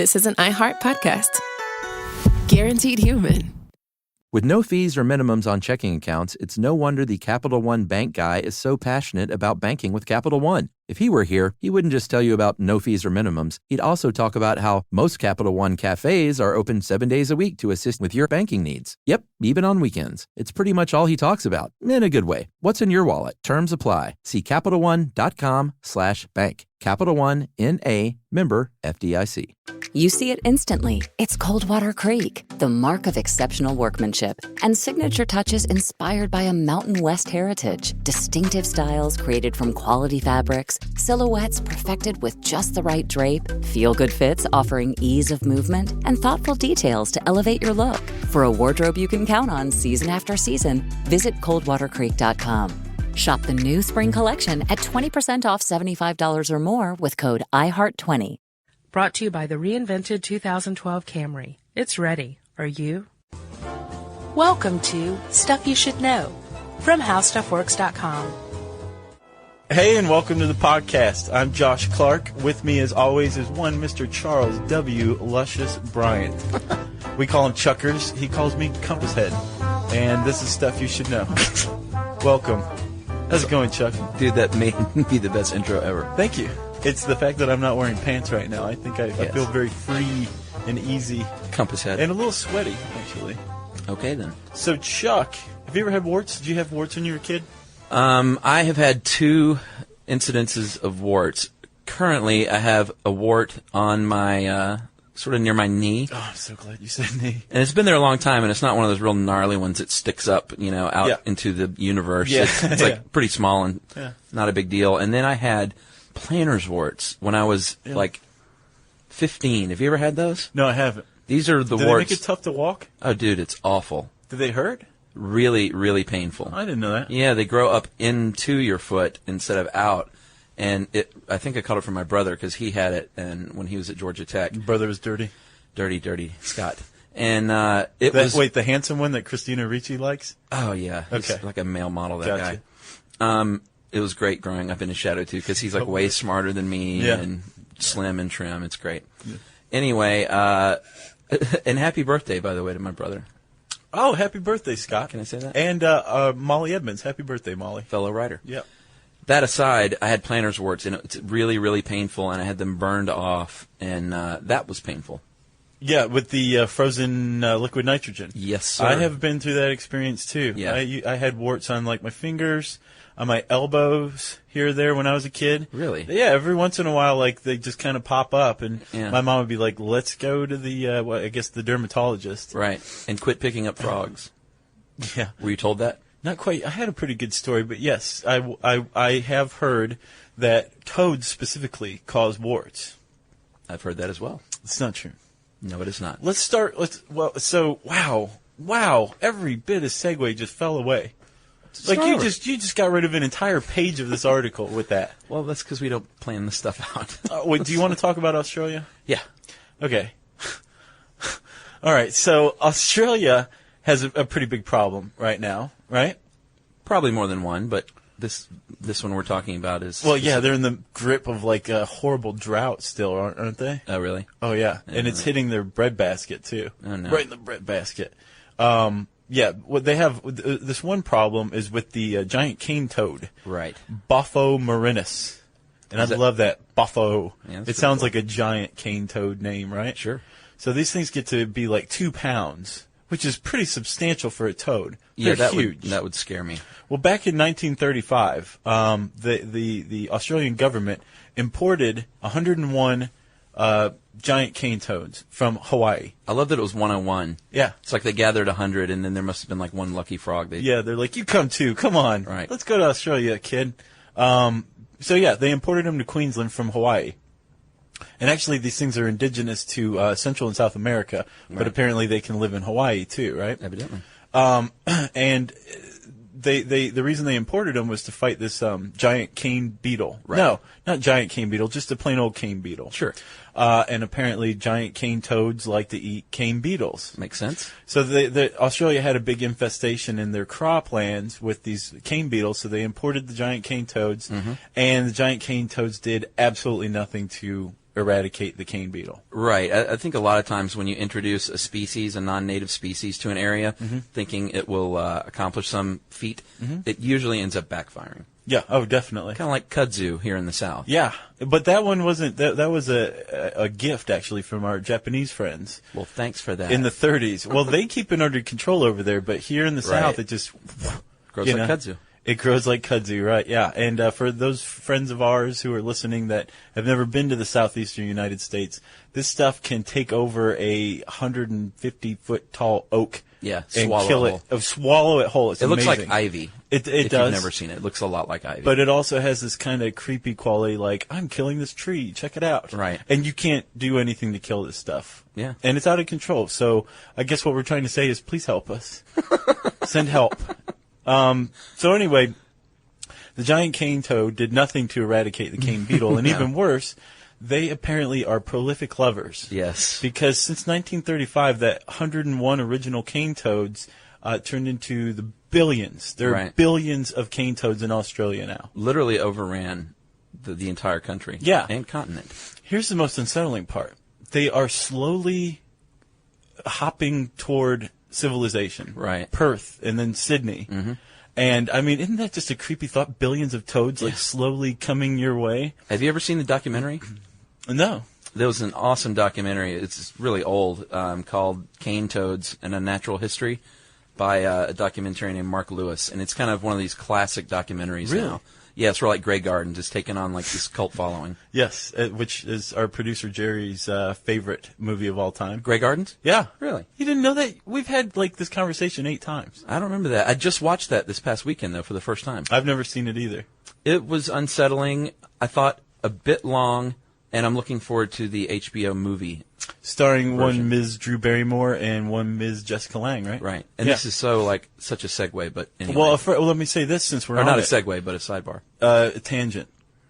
this is an iHeart podcast. Guaranteed human. With no fees or minimums on checking accounts, it's no wonder the Capital One bank guy is so passionate about banking with Capital One. If he were here, he wouldn't just tell you about no fees or minimums. He'd also talk about how most Capital One cafes are open 7 days a week to assist with your banking needs. Yep, even on weekends. It's pretty much all he talks about, in a good way. What's in your wallet? Terms apply. See CapitalOne.com/bank. Capital One, N.A., member FDIC. You see it instantly. It's Coldwater Creek, the mark of exceptional workmanship and signature touches inspired by a Mountain West heritage. Distinctive styles created from quality fabrics, silhouettes perfected with just the right drape, feel-good fits offering ease of movement, and thoughtful details to elevate your look. For a wardrobe you can count on season after season, visit coldwatercreek.com. Shop the new spring collection at 20% off $75 or more with code IHEART20. Brought to you by the reinvented 2012 Camry. It's ready. Are you? Welcome to Stuff You Should Know from HowStuffWorks.com. Hey, and welcome to the podcast. I'm Josh Clark. With me, as always, is one Mr. Charles W. Luscious Bryant. We call him Chuckers. He calls me Compass Head. And this is Stuff You Should Know. Welcome. How's it going, Chuck? Dude, that may be the best intro ever. Thank you. It's the fact that I'm not wearing pants right now. I think I feel very free and easy. Compass Head. And a little sweaty, actually. Okay, then. So, Chuck, have you ever had warts? Did you have warts when you were a kid? I have had 2 incidences of warts. Currently, I have a wart on my, sort of near my knee. Oh, I'm so glad you said knee. And it's been there a long time, and it's not one of those real gnarly ones that sticks up, out into the universe. Yeah. It's like pretty small and not a big deal. And then I had plantar's warts when I was like 15. Have you ever had those? No, I haven't. These are the warts. Do they make it tough to walk? Oh, dude, it's awful. Do they hurt? Really, really painful. I didn't know that. Yeah, they grow up into your foot instead of out. And I think I caught it from my brother because he had it and when he was at Georgia Tech. Your brother was dirty? Dirty Scott. And Wait, the handsome one that Christina Ricci likes? Oh, yeah. Okay. He's like a male model, that Gotcha. guy. It was great growing up in his shadow, too, because he's like way smarter than me and slim and trim. It's great. Yeah. Anyway, and happy birthday, by the way, to my brother. Oh, happy birthday, Scott. Can I say that? And Molly Edmonds. Happy birthday, Molly. Fellow writer. Yep. That aside, I had plantar's warts, and it's really, really painful, and I had them burned off, and that was painful. Yeah, with the frozen liquid nitrogen. Yes, sir. I have been through that experience, too. Yeah. I had warts on, like, my fingers, on my elbows, here or there when I was a kid. Really? Yeah, every once in a while, like, they just kind of pop up, and Yeah. my mom would be like, let's go to the dermatologist. Right, and quit picking up frogs. Yeah. Were you told that? Not quite. I had a pretty good story, but yes, I have heard that toads specifically cause warts. I've heard that as well. It's not true. No, it is not. Wow, every bit of segue just fell away. Like you just got rid of an entire page of this article with that. Well, that's because we don't plan this stuff out. Wait, do you want to talk about Australia? Yeah. Okay. All right. So Australia has a pretty big problem right now, right? Probably more than one, but this one we're talking about is... Well, yeah, they're in the grip of like a horrible drought still, aren't they? Oh, really? Oh, yeah. And it's hitting their bread basket, too. Oh, no. Right in the bread basket. Yeah, what they have, this one problem is with the giant cane toad. Right. Bufo marinus. And I love that, Bufo. Yeah, it sounds like a giant cane toad name, right? Sure. So these things get to be like 2 pounds, which is pretty substantial for a toad. Yeah, They're huge. That would scare me. Well, back in 1935, the Australian government imported 101 giant cane toads from Hawaii. I love that it was 101. Yeah. It's like they gathered 100, and then there must have been like one lucky frog. Yeah, they're like, you come too. Come on. Right. Let's go to Australia, kid. So, yeah, they imported them to Queensland from Hawaii. And actually, these things are indigenous to Central and South America, but apparently they can live in Hawaii too, right? Evidently. And the reason they imported them was to fight this giant cane beetle. Right. No, not giant cane beetle, just a plain old cane beetle. Sure. And apparently giant cane toads like to eat cane beetles. Makes sense. So Australia had a big infestation in their croplands with these cane beetles, so they imported the giant cane toads, and the giant cane toads did absolutely nothing to eradicate the cane beetle. Right. I think a lot of times when you introduce a species, a non-native species, to an area, thinking it will accomplish some feat, it usually ends up backfiring. Yeah. Oh, definitely. Kind of like kudzu here in the South. Yeah, but that one wasn't. That was a gift actually from our Japanese friends. Well, thanks for that. In the 30s. Well, they keep it under control over there, but here in the South, it just grows like kudzu. It grows like kudzu, right? Yeah. And for those friends of ours who are listening that have never been to the southeastern United States, this stuff can take over a 150-foot tall oak. Yeah, and swallow kill it. Swallow it whole. It's it looks amazing. like ivy. It if does. You've never seen it. It looks a lot like ivy. But it also has this kind of creepy quality, like, I'm killing this tree. Check it out. Right. And you can't do anything to kill this stuff. Yeah. And it's out of control. So I guess what we're trying to say is please help us. Send help. So anyway, the giant cane toad did nothing to eradicate the cane beetle. And even worse, they apparently are prolific lovers. Yes. Because since 1935, that 101 original cane toads turned into the billions. There are billions of cane toads in Australia now. Literally overran the entire country. Yeah. And continent. Here's the most unsettling part. They are slowly hopping toward civilization. Right. Perth and then Sydney. Mm-hmm. And, I mean, isn't that just a creepy thought? Billions of toads, like, slowly coming your way? Have you ever seen the documentary? No. There was an awesome documentary. It's really old, called Cane Toads and a Natural History by a documentarian named Mark Lewis. And it's kind of one of these classic documentaries now. Yeah, it's where like Grey Gardens is taking on like this cult following. Yes, which is our producer Jerry's favorite movie of all time. Grey Gardens? Yeah. Really? You didn't know that? We've had like this conversation 8 times. I don't remember that. I just watched that this past weekend, though, for the first time. I've never seen it either. It was unsettling. I thought a bit long, and I'm looking forward to the HBO movie. Starring version. one Ms. Drew Barrymore and one Ms. Jessica Lange, right? Right. And this is such a segue, but anyway. Well, let me say this since we're or on not it. a segue, but a sidebar. A tangent.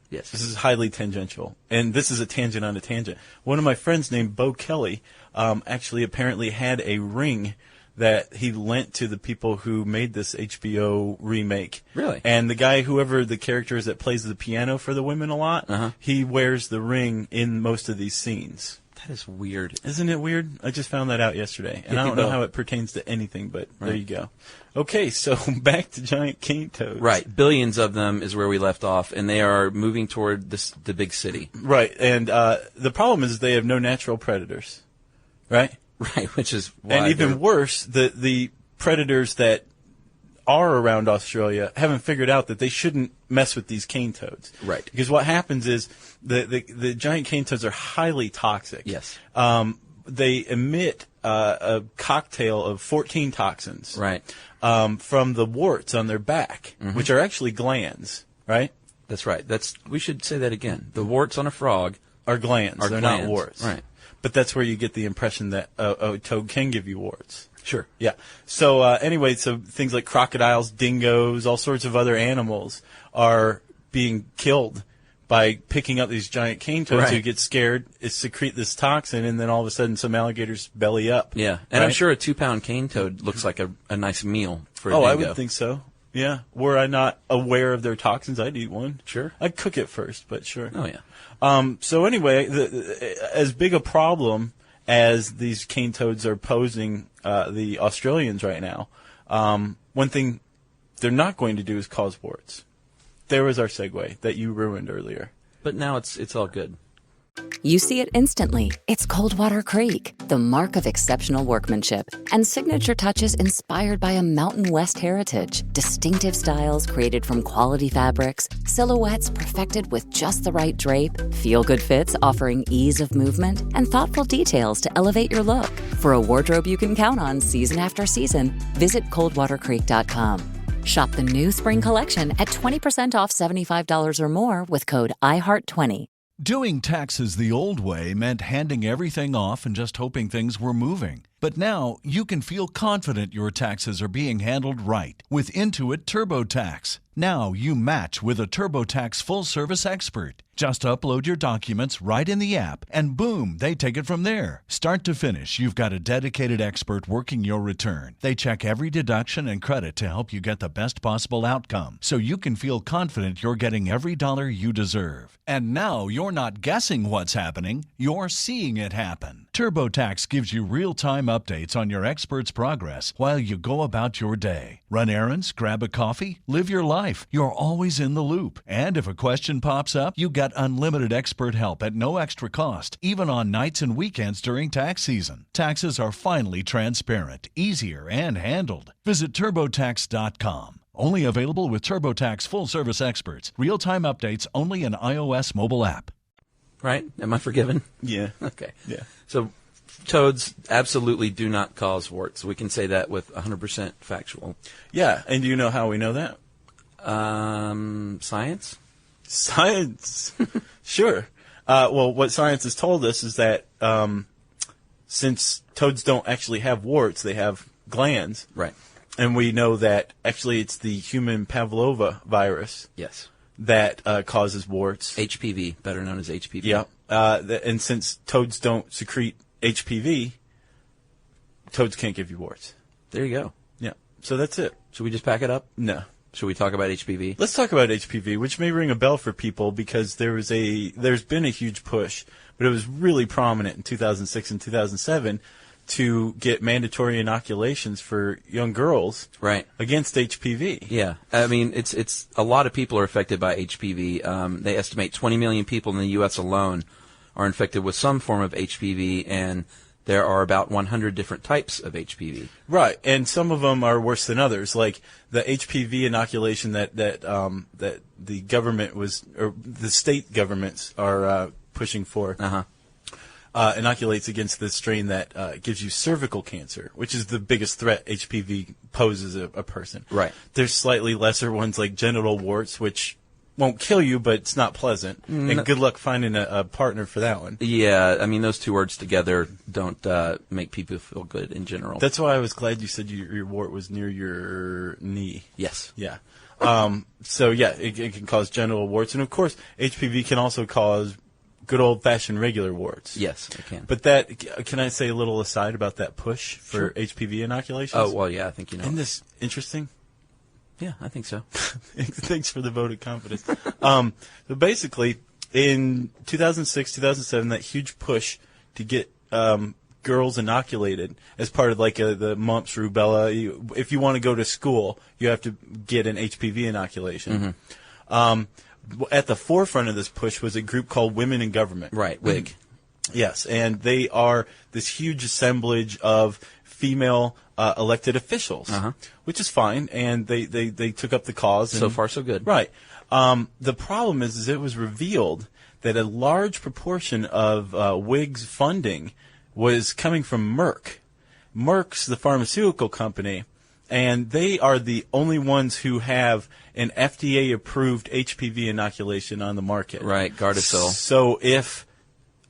Yes. This is highly tangential. And this is a tangent on a tangent. One of my friends named Bo Kelly actually apparently had a ring that he lent to the people who made this HBO remake. Really? And the guy, whoever the character is that plays the piano for the women a lot, he wears the ring in most of these scenes. That is weird. Isn't it weird? I just found that out yesterday. And I don't know how it pertains to anything, but there you go. Okay, so back to giant cane toads. Right. Billions of them is where we left off, and they are moving toward the big city. Right. And the problem is they have no natural predators. Right? Right, which is why. And even worse, the predators that are around Australia haven't figured out that they shouldn't mess with these cane toads. Right. Because what happens is the giant cane toads are highly toxic. Yes. They emit a cocktail of 14 toxins. Right. From the warts on their back, which are actually glands. Right. That's right. We should say that again. The warts on a frog are glands. They're not warts. Right. But that's where you get the impression that a toad can give you warts. Sure. Yeah. So anyway, so things like crocodiles, dingoes, all sorts of other animals are being killed by picking up these giant cane toads who get scared, secrete this toxin, and then all of a sudden some alligators belly up. Yeah. And I'm sure a 2-pound cane toad looks like a nice meal for a dingo. I would think so. Yeah. Were I not aware of their toxins, I'd eat one. Sure. I'd cook it first, but sure. Oh, yeah. So anyway, as big a problem as these cane toads are posing the Australians right now, one thing they're not going to do is cause warts. There was our segue that you ruined earlier. But now it's all good. You see it instantly. It's Coldwater Creek, the mark of exceptional workmanship and signature touches inspired by a Mountain West heritage. Distinctive styles created from quality fabrics, silhouettes perfected with just the right drape, feel-good fits offering ease of movement, and thoughtful details to elevate your look. For a wardrobe you can count on season after season, visit coldwatercreek.com. Shop the new spring collection at 20% off $75 or more with code IHEART20. Doing taxes the old way meant handing everything off and just hoping things were moving. But now you can feel confident your taxes are being handled right with Intuit TurboTax. Now you match with a TurboTax full-service expert. Just upload your documents right in the app, and boom, they take it from there. Start to finish, you've got a dedicated expert working your return. They check every deduction and credit to help you get the best possible outcome, so you can feel confident you're getting every dollar you deserve. And now you're not guessing what's happening, you're seeing it happen. TurboTax gives you real-time updates on your expert's progress while you go about your day. Run errands, grab a coffee, live your life. You're always in the loop. And if a question pops up, you got unlimited expert help at no extra cost, even on nights and weekends during tax season. Taxes are finally transparent, easier, and handled. Visit TurboTax.com. Only available with TurboTax full-service experts. Real-time updates only in iOS mobile app. Right? Am I forgiven? Yeah. Okay. Yeah. So toads absolutely do not cause warts. We can say that with 100% factual. Yeah. And do you know how we know that? Science? Science. Sure. Well, what science has told us is that since toads don't actually have warts, they have glands. Right. And we know that actually it's the human Pavlova virus Yes. that causes warts. HPV, better known as HPV. Yeah. And since toads don't secrete HPV, toads can't give you warts. There you go. Yeah. So that's it. Should we just pack it up? No. Should we talk about HPV? Let's talk about HPV, which may ring a bell for people because there's been a huge push, but it was really prominent in 2006 and 2007 to get mandatory inoculations for young girls Right. against HPV. Yeah. I mean, it's a lot of people are affected by HPV. They estimate 20 million people in the U.S. alone are infected with some form of HPV, and there are about 100 different types of HPV. Right, and some of them are worse than others. Like the HPV inoculation that the government or the state governments are pushing for. Inoculates against this strain that gives you cervical cancer, which is the biggest threat HPV poses a person. Right. There's slightly lesser ones like genital warts, which won't kill you, but it's not pleasant. And good luck finding a partner for that one. Yeah, I mean, those two words together don't make people feel good in general. That's why I was glad you said your wart was near your knee. Yes. Yeah. So, yeah, it can cause genital warts. And, of course, HPV can also cause good old-fashioned regular warts. Yes, it can. But can I say a little aside about that push for HPV inoculations? Oh, well, yeah, I think you know. Isn't this interesting? Yeah, I think so. Thanks for the vote of confidence. So basically, in 2006, 2007, that huge push to get girls inoculated as part of like the mumps, rubella. If you want to go to school, you have to get an HPV inoculation. At the forefront of this push was a group called Women in Government. Right, WIG. Yes, and they are this huge assemblage of female elected officials, which is fine, and they took up the cause. So far, so good. Right. The problem is it was revealed that a large proportion of WIG's funding was coming from Merck. Merck's the pharmaceutical company, and they are the only ones who have an FDA-approved HPV inoculation on the market. Right, Gardasil. So if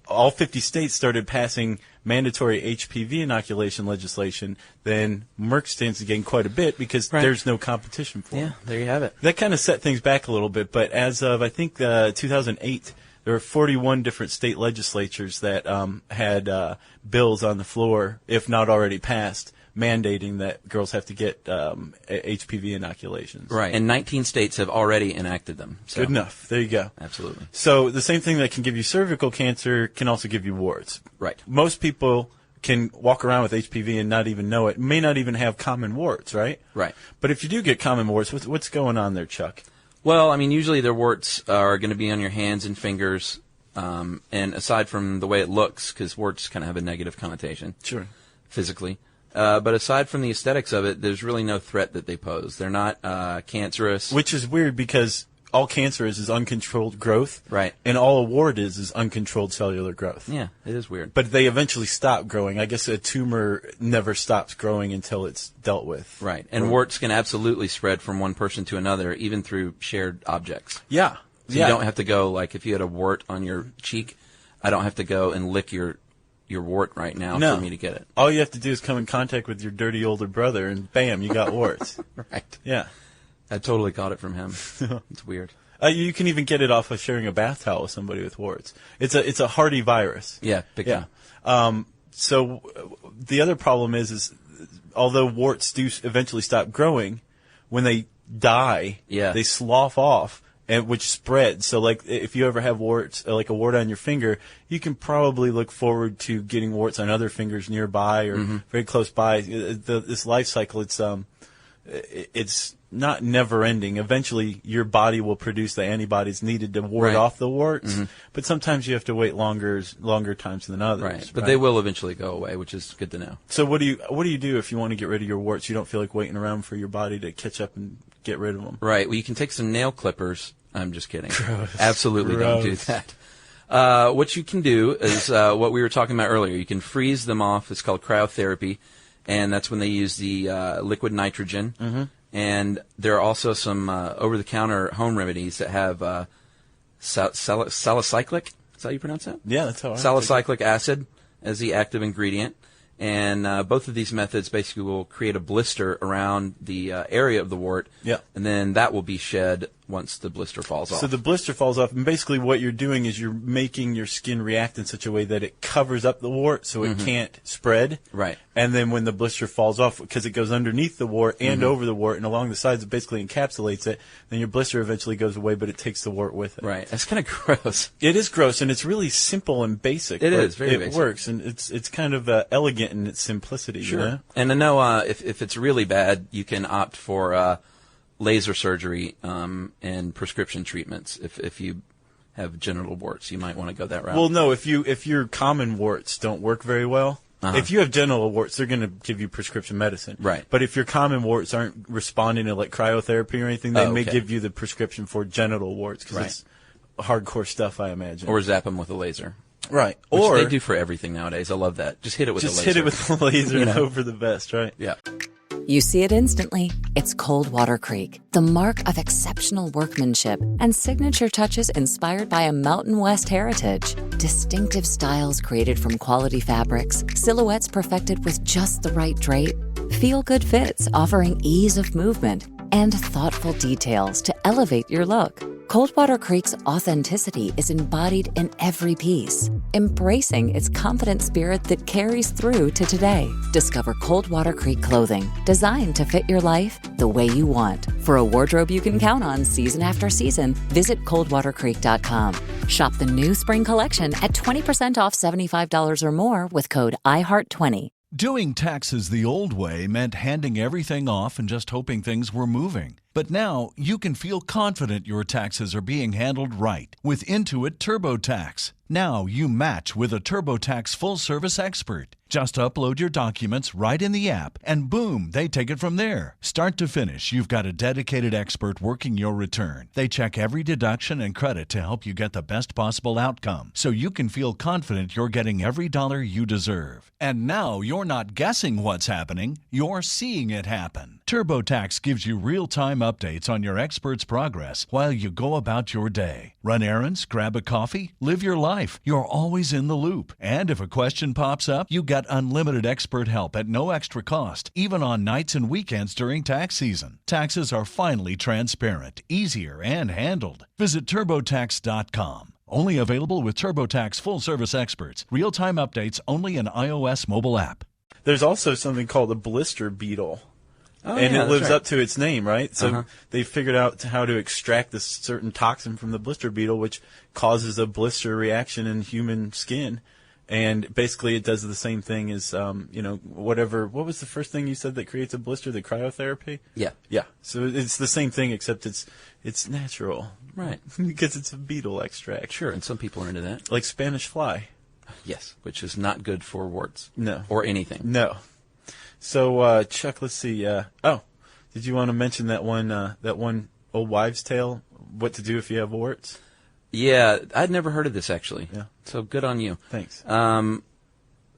all 50 states started passing mandatory HPV inoculation legislation, then Merck stands to gain quite a bit because there's no competition for it. Yeah, there you have it. That kind of set things back a little bit, but as of, I think, 2008, there were 41 different state legislatures that had bills on the floor, if not already passed, mandating that girls have to get HPV inoculations. Right, and 19 states have already enacted them. So. Good enough. There you go. Absolutely. So the same thing that can give you cervical cancer can also give you warts. Right. Most people can walk around with HPV and not even know it, may not even have common warts, right? Right. But if you do get common warts, what's going on there, Chuck? Well, I mean, usually their warts are going to be on your hands and fingers, and aside from the way it looks, because warts kind of have a negative connotation. Sure. Physically. But aside from the aesthetics of it, there's really no threat that they pose. They're not cancerous. Which is weird because all cancer is uncontrolled growth. Right. And all a wart is uncontrolled cellular growth. Yeah, it is weird. But they eventually stop growing. I guess a tumor never stops growing until it's dealt with. Right. And warts can absolutely spread from one person to another, even through shared objects. Yeah. So you don't have to go, like, if you had a wart on your cheek, I don't have to go and lick your wart right now for me to get it. All you have to do is come in contact with your dirty older brother, and bam, you got warts. Right. Yeah. I totally caught it from him. It's weird. You can even get it off of sharing a bath towel with somebody with warts. It's a hardy virus. Yeah, big time. So the other problem is although warts do eventually stop growing, when they die, they slough off, and which spreads. So, like, if you ever have warts, like a wart on your finger, you can probably look forward to getting warts on other fingers nearby or very close by. This life cycle, it's not never ending. Eventually, your body will produce the antibodies needed to ward off the warts, but sometimes you have to wait longer times than others. Right, but they will eventually go away, which is good to know. So what do you do if you want to get rid of your warts? You don't feel like waiting around for your body to catch up and get rid of them. Right. Well, you can take some nail clippers. I'm just kidding. Gross. Absolutely don't do that. What you can do is what we were talking about earlier. You can freeze them off. It's called cryotherapy, and that's when they use the liquid nitrogen. And there are also some over-the-counter home remedies that have salicylic. Is that how you pronounce that? Yeah, that's how I Salicylic acid as the active ingredient. And both of these methods basically will create a blister around the area of the wart. Yeah. And then that will be shed once the blister falls off. So the blister falls off, and basically what you're doing is you're making your skin react in such a way that it covers up the wart so it can't spread. Right. And then when the blister falls off, because it goes underneath the wart and over the wart and along the sides, it basically encapsulates it. Then your blister eventually goes away, but it takes the wart with it. Right. That's kind of gross. It is gross, and it's really simple and basic. It is very basic. basic. It works, and it's kind of elegant in its simplicity. Sure. You know? And I know if it's really bad, you can opt for laser surgery and prescription treatments. If you have genital warts, you might want to go that route. Well, no, if your common warts don't work very well, if you have genital warts, they're going to give you prescription medicine. Right. But if your common warts aren't responding to like cryotherapy or anything, they may give you the prescription for genital warts because it's hardcore stuff, I imagine. Or zap them with a laser. Right. Which or they do for everything nowadays. I love that. Just hit it with a laser. Just hit it with the laser and hope for the best, right? Yeah. You see it instantly. It's Coldwater Creek, the mark of exceptional workmanship and signature touches inspired by a Mountain West heritage. Distinctive styles created from quality fabrics, silhouettes perfected with just the right drape, feel-good fits offering ease of movement, and thoughtful details to elevate your look. Coldwater Creek's authenticity is embodied in every piece, embracing its confident spirit that carries through to today. Discover Coldwater Creek clothing, designed to fit your life the way you want. For a wardrobe you can count on season after season, visit coldwatercreek.com. Shop the new spring collection at 20% off $75 or more with code IHEART20. Doing taxes the old way meant handing everything off and just hoping things were moving. But now you can feel confident your taxes are being handled right with Intuit TurboTax. Now you match with a TurboTax full-service expert. Just upload your documents right in the app, and boom, they take it from there. Start to finish, you've got a dedicated expert working your return. They check every deduction and credit to help you get the best possible outcome, so you can feel confident you're getting every dollar you deserve. And now you're not guessing what's happening, you're seeing it happen. TurboTax gives you real-time updates on your expert's progress while you go about your day. Run errands, grab a coffee, live your life. You're always in the loop. And if a question pops up, you get unlimited expert help at no extra cost, even on nights and weekends during tax season. Taxes are finally transparent, easier, and handled. Visit TurboTax.com. Only available with TurboTax full-service experts. Real-time updates only in iOS mobile app. There's also something called a blister beetle. Oh, and yeah, it lives right. up to its name, right? So they figured out how to extract this certain toxin from the blister beetle, which causes a blister reaction in human skin. And basically it does the same thing as, whatever. What was the first thing you said that creates a blister? The cryotherapy? Yeah. Yeah. So it's the same thing, except it's natural. Right. Because it's a beetle extract. Sure, and some people are into that. Like Spanish fly. Yes, which is not good for warts. No. Or anything. No. So, Chuck, let's see. Did you want to mention that one old wives' tale? What to do if you have warts? Yeah, I'd never heard of this actually. Yeah. So good on you. Thanks.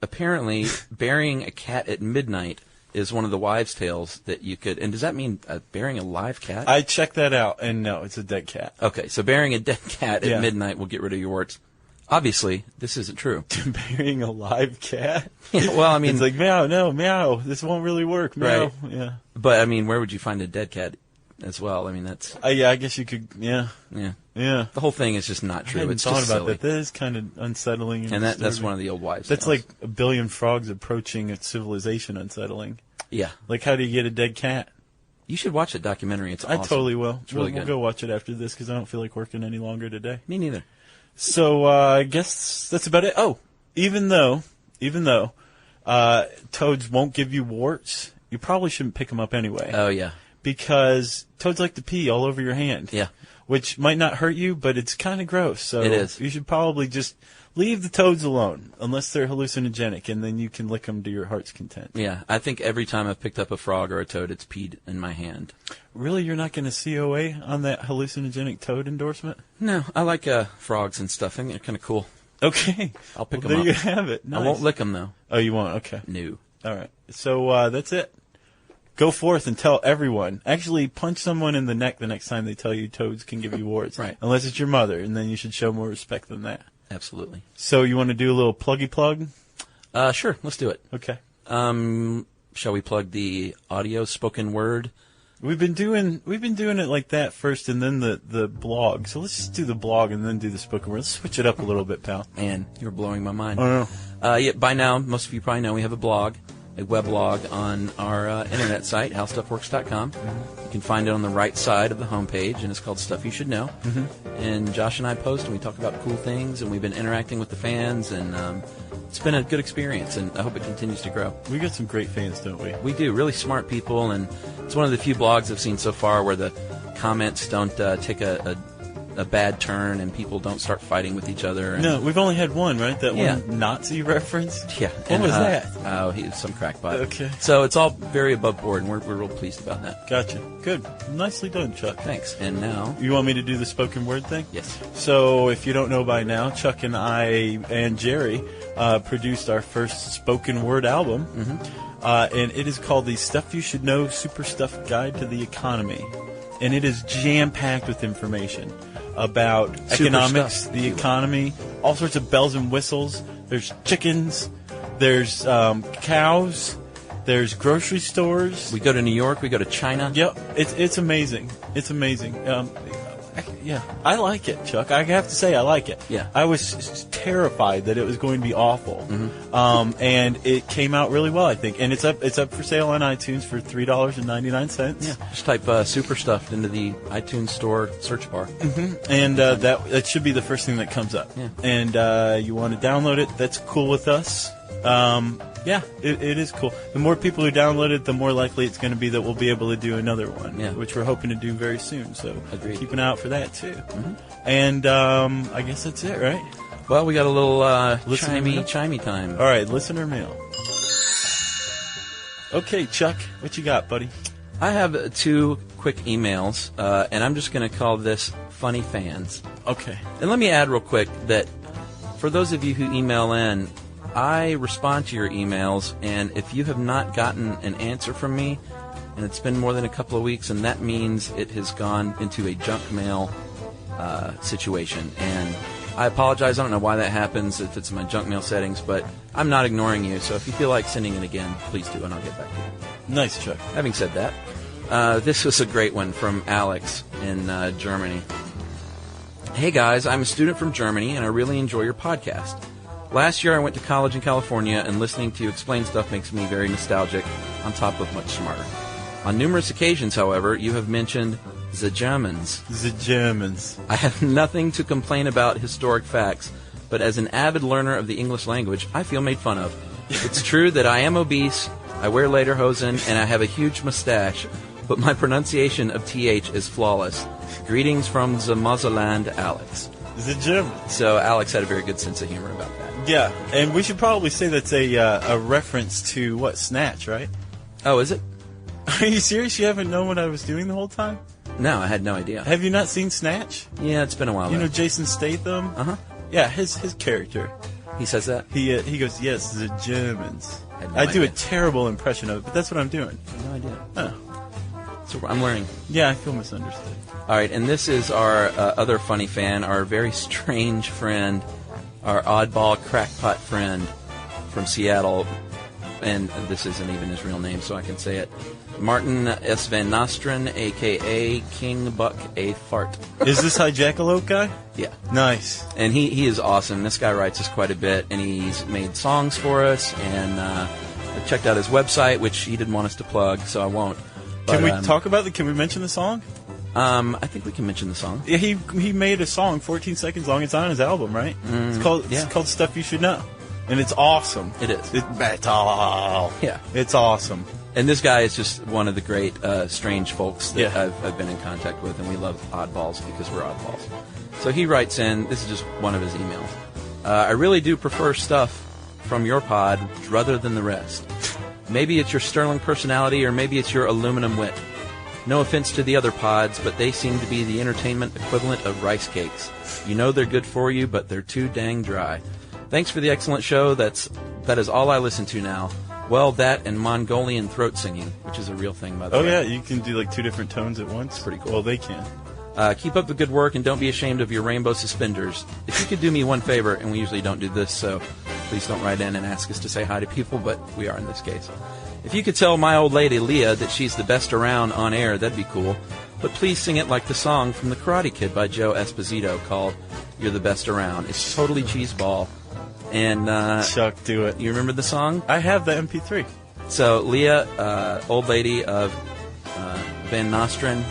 Apparently, burying a cat at midnight is one of the wives' tales that you could. And does that mean burying a live cat? I checked that out, and no, it's a dead cat. Okay, so burying a dead cat at midnight will get rid of your warts. Obviously, this isn't true. Burying a live cat? Yeah, well, I mean, it's like, meow, no, meow, this won't really work, meow. Right. Yeah. But, I mean, where would you find a dead cat? as well. I mean, that's... yeah, I guess you could, yeah. Yeah. Yeah. The whole thing is just not I true. hadn't It's thought just about silly. that. That is kind of unsettling. And that's one of the old wives' That's tales. like a billion frogs approaching a civilization unsettling. Yeah. Like, how do you get a dead cat? You should watch that documentary. It's awesome. I totally will. It's really We'll good. go watch it after this because I don't feel like working any longer today. Me neither. So I guess that's about it. Oh, even though toads won't give you warts, you probably shouldn't pick them up anyway. Oh, yeah. Because toads like to pee all over your hand. Yeah. Which might not hurt you, but it's kind of gross. So It is. You should probably just leave the toads alone, unless they're hallucinogenic, and then you can lick them to your heart's content. Yeah. I think every time I've picked up a frog or a toad, it's peed in my hand. Really, you're not going to COA on that hallucinogenic toad endorsement? No, I like frogs and stuff. I think they're kind of cool. Okay. I'll pick Well, them up. there you have it. Nice. I won't lick them, though. Oh, you won't? Okay. No. All right. So that's it. Go forth and tell everyone. Actually, punch someone in the neck the next time they tell you toads can give you warts. Right. Unless it's your mother, and then you should show more respect than that. Absolutely. So you want to do a little pluggy plug? Sure. Let's do it. Okay. Shall we plug the audio spoken word? We've been doing it like that first, and then the blog. So let's just do the blog and then do the spoken word. Let's switch it up a little bit, pal. Man, you're blowing my mind. Oh no. Yeah, by now, most of you probably know we have a blog, a weblog on our internet site, howstuffworks.com. You can find it on the right side of the homepage, and it's called Stuff You Should Know. And Josh and I post, and we talk about cool things, and we've been interacting with the fans, and it's been a good experience, and I hope it continues to grow. We got some great fans, don't we? We do, really smart people, and it's one of the few blogs I've seen so far where the comments don't take a bad turn and people don't start fighting with each other. And No, we've only had one, right? That Yeah. one Nazi reference? Yeah. What was that? Oh, he was some crackpot. Okay. So it's all very above board, and we're real pleased about that. Gotcha. Good. Nicely done, Chuck. Thanks. And now... You want me to do the spoken word thing? Yes. So, if you don't know by now, Chuck and I and Jerry produced our first spoken word album, and it is called the Stuff You Should Know Super Stuff Guide to the Economy. And it is jam-packed with information about Super economics, stuff, the if you will. economy, all sorts of bells and whistles. There's chickens, there's cows, there's grocery stores. We go to New York, we go to China. Yep, it's amazing. It's amazing. Yeah, I like it, Chuck. I have to say, I like it. Yeah. I was terrified that it was going to be awful, and it came out really well, I think. And it's up for sale on iTunes for $3.99. Yeah. Just type Super Stuffed into the iTunes Store search bar. And that should be the first thing that comes up. Yeah. And you want to download it? That's cool with us. Yeah, it is cool. The more people who download it, the more likely it's going to be that we'll be able to do another one, which we're hoping to do very soon. So Agreed. keep an eye out for that, too. And I guess that's it, right? Well, we got a little Listener mail? chimey time. All right, listener mail. Okay, Chuck, what you got, buddy? I have two quick emails, and I'm just going to call this Funny Fans. Okay. And let me add real quick that for those of you who email in, I respond to your emails, and if you have not gotten an answer from me, and it's been more than a couple of weeks, and that means it has gone into a junk mail situation. And I apologize. I don't know why that happens, if it's in my junk mail settings, but I'm not ignoring you. So if you feel like sending it again, please do, and I'll get back to you. Nice, Chuck. Having said that, this was a great one from Alex in Germany. Hey guys, I'm a student from Germany, and I really enjoy your podcast. Last year I went to college in California, and listening to you explain stuff makes me very nostalgic, on top of much smarter. On numerous occasions, however, you have mentioned the Germans. The Germans. I have nothing to complain about historic facts, but as an avid learner of the English language, I feel made fun of. It's true that I am obese, I wear lederhosen, and I have a huge mustache, but my pronunciation of TH is flawless. Greetings from the motherland, Alex. The Germans. So Alex had a very good sense of humor about that. Yeah, and we should probably say that's a reference to, what, Snatch, right? Oh, is it? Are you serious? You haven't known what I was doing the whole time? No, I had no idea. Have you not seen Snatch? Yeah, it's been a while. You know though. Jason Statham? Uh-huh. Yeah, his character. He says that? He goes, yes, the Germans. Had no I do a idea. terrible impression of it, but that's what I'm doing. No idea. Oh. So I'm learning. Yeah, I feel misunderstood. All right, and this is our other funny fan, our very strange friend, our oddball crackpot friend from Seattle, and this isn't even his real name, so I can say it. Martin S. Van Nostren, a.k.a. King Buck A. Fart. Is this Hi Jackalope guy? Yeah. Nice. And he is awesome. This guy writes us quite a bit, and he's made songs for us, and I checked out his website, which he didn't want us to plug, so I won't. But, Can we talk about can we mention the song? I think we can mention the song. Yeah, he made a song 14 seconds long. It's on his album, right? It's called Stuff You Should Know. And it's awesome. It is. It's metal. Yeah. It's awesome. And this guy is just one of the great strange folks that I've been in contact with, and we love oddballs because we're oddballs. So he writes in, this is just one of his emails. I really do prefer stuff from your pod rather than the rest. Maybe it's your sterling personality, or maybe it's your aluminum wit. No offense to the other pods, but they seem to be the entertainment equivalent of rice cakes. You know they're good for you, but they're too dang dry. Thanks for the excellent show. That is all I listen to now. Well, that and Mongolian throat singing, which is a real thing, by the way. Oh, yeah, you can do like 2 different tones at once. Pretty cool. Well, they can. Keep up the good work, and don't be ashamed of your rainbow suspenders. If you could do me one favor, and we usually don't do this, so please don't write in and ask us to say hi to people, but we are in this case. If you could tell my old lady, Leah, that she's the best around on air, that'd be cool. But please sing it like the song from The Karate Kid by Joe Esposito called You're the Best Around. It's totally cheeseball. And Chuck, do it. You remember the song? I have the MP3. So Leah, old lady of Van Nostren,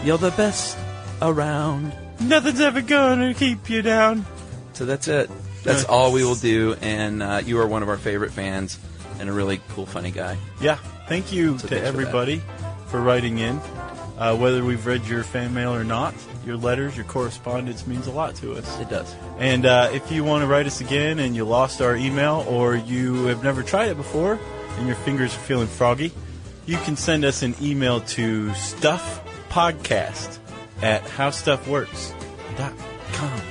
you're the best around. Nothing's ever gonna keep you down. So that's it. That's all we will do. And you are one of our favorite fans and a really cool, funny guy. Yeah. Thank you So to thanks everybody for writing in. Whether we've read your fan mail or not, your letters, your correspondence means a lot to us. It does. And if you want to write us again and you lost our email, or you have never tried it before and your fingers are feeling froggy, you can send us an email to stuffpodcast@howstuffworks.com.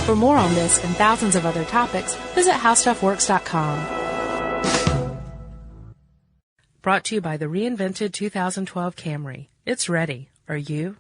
For more on this and thousands of other topics, visit howstuffworks.com. Brought to you by the reinvented 2012 Camry. It's ready. Are you?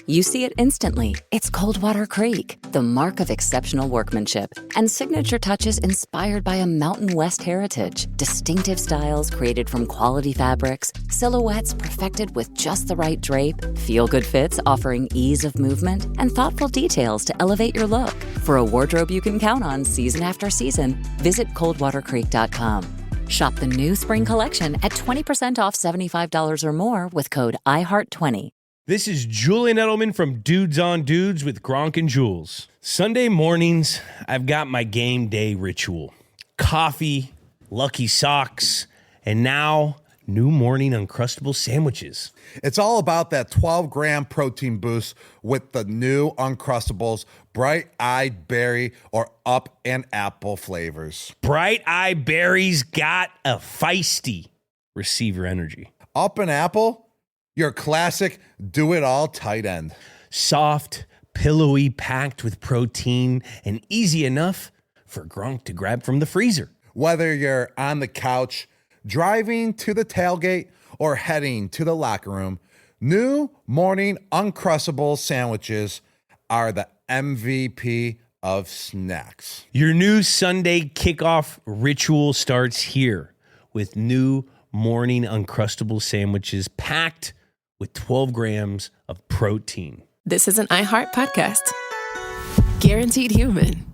You see it instantly. It's Coldwater Creek, the mark of exceptional workmanship and signature touches inspired by a Mountain West heritage. Distinctive styles created from quality fabrics, silhouettes perfected with just the right drape, feel-good fits offering ease of movement, and thoughtful details to elevate your look. For a wardrobe you can count on season after season, visit coldwatercreek.com. Shop the new spring collection at 20% off $75 or more with code IHEART20. This is Julian Edelman from Dudes on Dudes with Gronk and Jules. Sunday mornings, I've got my game day ritual. Coffee, Lucky Socks, and now new morning Uncrustable sandwiches. It's all about that 12-gram protein boost with the new Uncrustables, bright-eyed berry or up and apple flavors. Bright-eyed berries got a feisty receiver energy. Up and apple, your classic do-it-all tight end. Soft, pillowy, packed with protein, and easy enough for Gronk to grab from the freezer. Whether you're on the couch, driving to the tailgate, or heading to the locker room, new morning Uncrustable sandwiches are the MVP of snacks. Your new Sunday kickoff ritual starts here with new morning Uncrustable sandwiches packed with 12 grams of protein. This is an iHeart podcast. Guaranteed human.